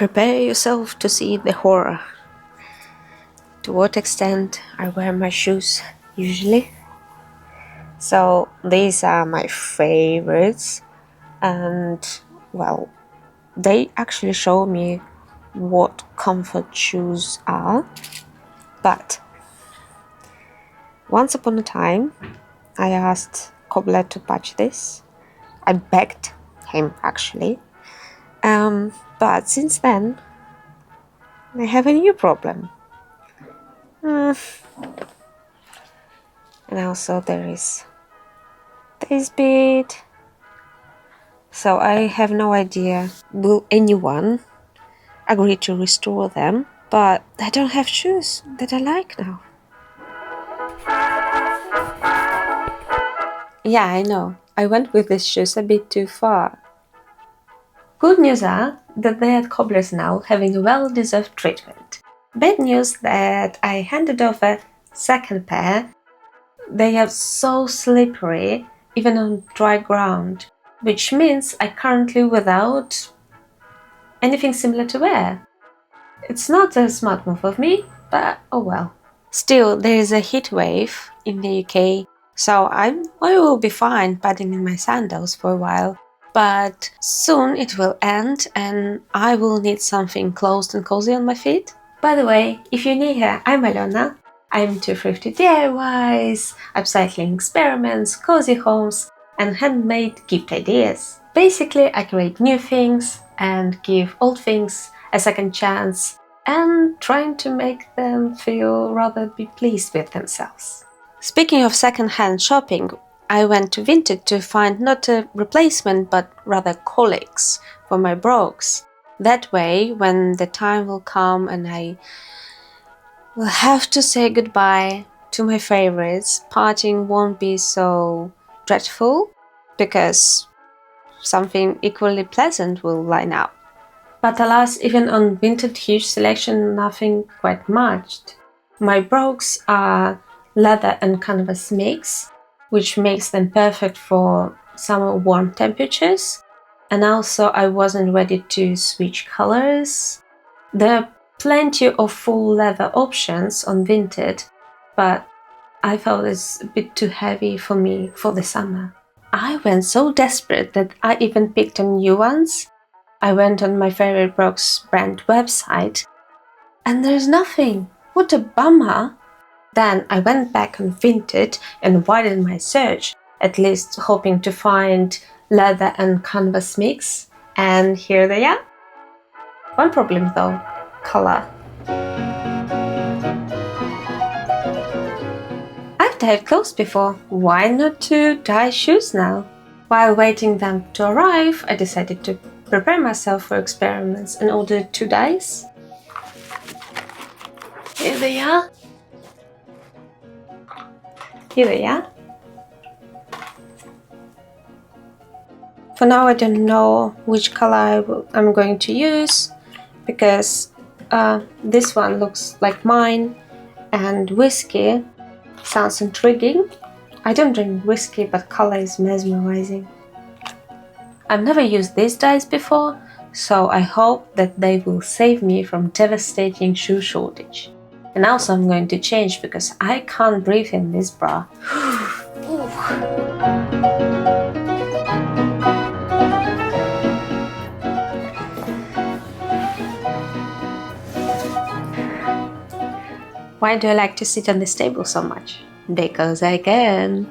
prepare yourself to see the horror. To what extent I wear my shoes usually. So these are my favorites, and well, they actually show me what comfort shoes are. But once upon a time, I asked Cobbler to patch this. I begged him actually. But since then, I have a new problem. And also there is this bit. So I have no idea will anyone agree to restore them, but I don't have shoes that I like now. Yeah, I know. I went with these shoes a bit too far. Good news are that they are cobblers now, having a well-deserved treatment. Bad news that I handed over second pair. They are so slippery, even on dry ground, which means I'm currently without anything similar to wear. It's not a smart move of me, but oh well. Still, there is a heat wave in the UK, so I will be fine padding in my sandals for a while. But soon it will end and I will need something closed and cozy on my feet. By the way, if you're new here, I'm Alona. I'm into thrifty DIYs, upcycling experiments, cozy homes, and handmade gift ideas. Basically, I create new things and give old things a second chance and trying to make them feel rather be pleased with themselves. Speaking of second-hand shopping, I went to Vinted to find not a replacement but rather colleagues for my brogues. That way, when the time will come and I will have to say goodbye to my favorites, parting won't be so dreadful because something equally pleasant will line up. But alas, even on Vinted huge selection, nothing quite matched. My brogues are leather and canvas mix, which makes them perfect for summer warm temperatures. And also I wasn't ready to switch colors. There are plenty of full leather options on Vinted, but I felt it's a bit too heavy for me for the summer. I went so desperate that I even picked up new ones. I went on my favorite brogues brand website and there's nothing. What a bummer! Then I went back on Vinted and widened my search, at least hoping to find leather and canvas mix, and here they are. One problem though, color. I've dyed clothes before, why not to dye shoes now? While waiting them to arrive, I decided to prepare myself for experiments and ordered 2 dyes. Here they are. Here they are. For now I don't know which color I'm going to use because this one looks like mine and whiskey sounds intriguing. I don't drink whiskey, but color is mesmerizing. I've never used these dyes before, so I hope that they will save me from devastating shoe shortage. And also I'm going to change because I can't breathe in this bra. Why do I like to sit on this table so much? Because I can.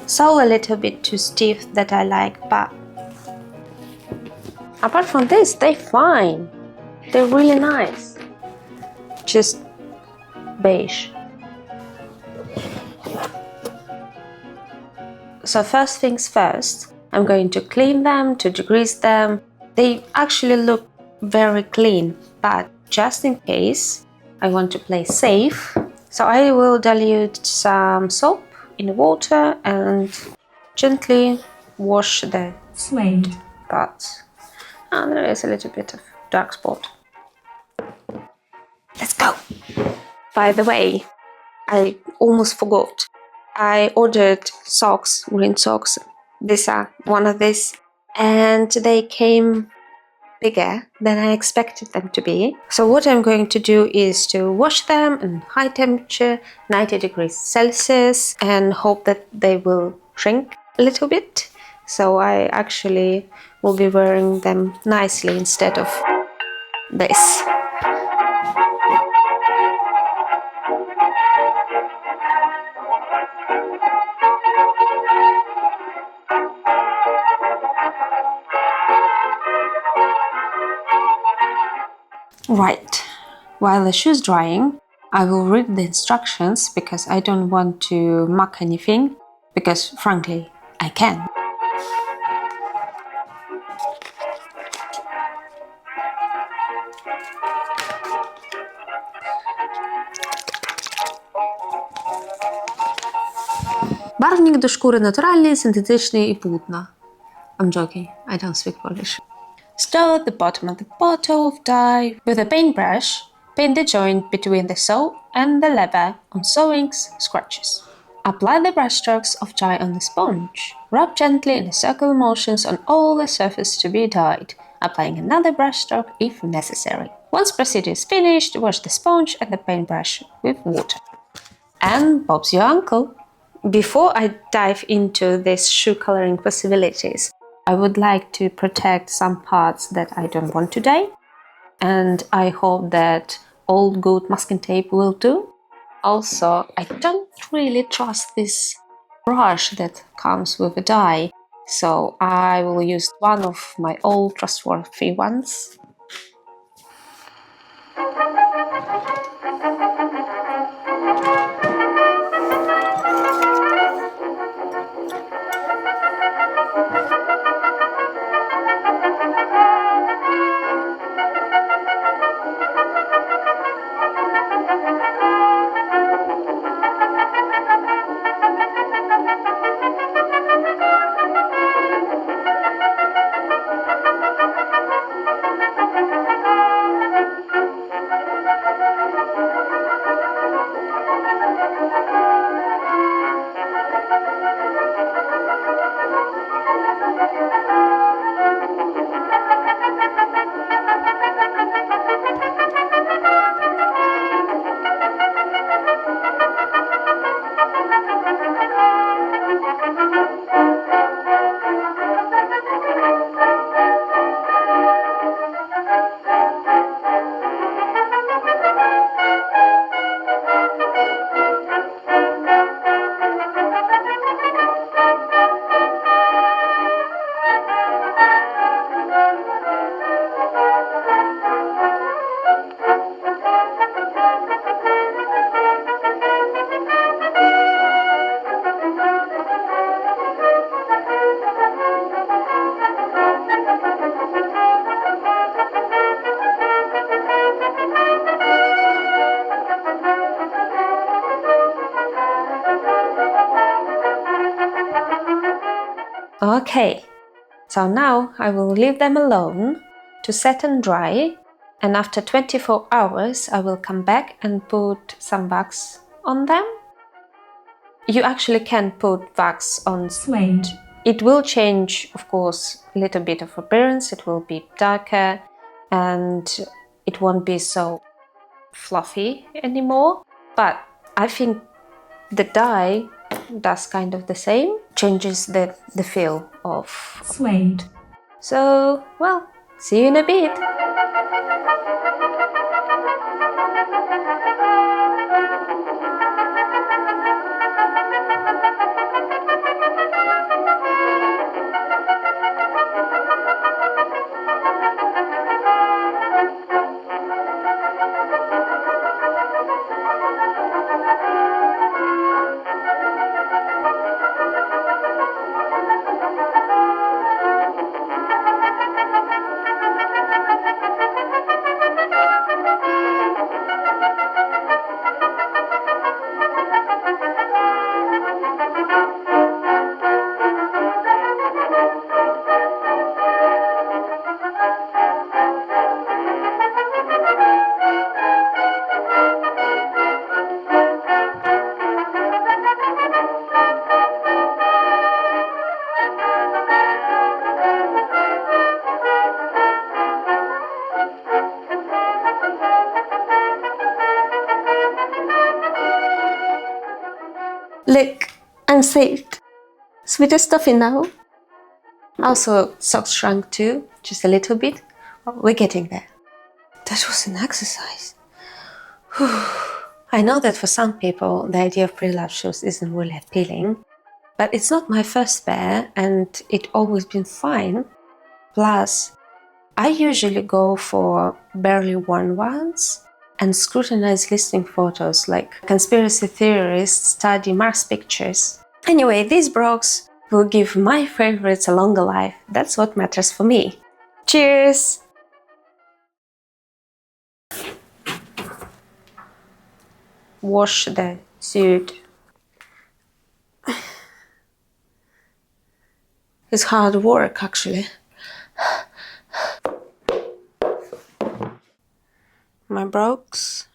So a little bit too stiff that I like, but apart from this, they're fine. They're really nice. Just beige. So first things first, I'm going to clean them, to degrease them. They actually look very clean, but just in case I want to play safe, so I will dilute some soap in water and gently wash the suede parts. And there is a little bit of dark spot. Let's go! By the way, I almost forgot. I ordered socks, green socks. These are one of these, and they came bigger than I expected them to be. So what I'm going to do is to wash them in high temperature, 90 degrees Celsius, and hope that they will shrink a little bit. So I actually will be wearing them nicely instead of this. Right, while the shoe is drying, I will read the instructions because I don't want to muck anything, because frankly, I can. Barwnik do szkóry naturalnej, syntetycznej i płótna. I'm joking, I don't speak Polish. Start at the bottom of the bottle of dye. With a paintbrush, paint the joint between the sole and the leather on sewing's scratches. Apply the brushstrokes of dye on the sponge. Rub gently in circular motions on all the surface to be dyed, applying another brushstroke if necessary. Once procedure is finished, wash the sponge and the paintbrush with water. And Bob's your uncle. Before I dive into these shoe coloring possibilities, I would like to protect some parts that I don't want to dye, and I hope that old good masking tape will do. Also, I don't really trust this brush that comes with a dye, so I will use one of my old trustworthy ones. Okay, so now I will leave them alone to set and dry, and after 24 hours I will come back and put some wax on them. You actually can put wax on suede. It will change, of course, a little bit of appearance, it will be darker and it won't be so fluffy anymore, but I think the dye does kind of the same, changes the feel of suede. So, well, see you in a bit. Look, I'm saved. Sweeter stuffy now. Also, socks shrunk too, just a little bit. We're getting there. That was an exercise. I know that for some people, the idea of pre-love shoes isn't really appealing, but it's not my first pair and it always been fine. Plus, I usually go for barely worn ones and scrutinize listing photos like conspiracy theorists study Mars pictures. Anyway, these brogues will give my favorites a longer life. That's what matters for me. Cheers! Wash the suit. It's hard work, actually. My brogues.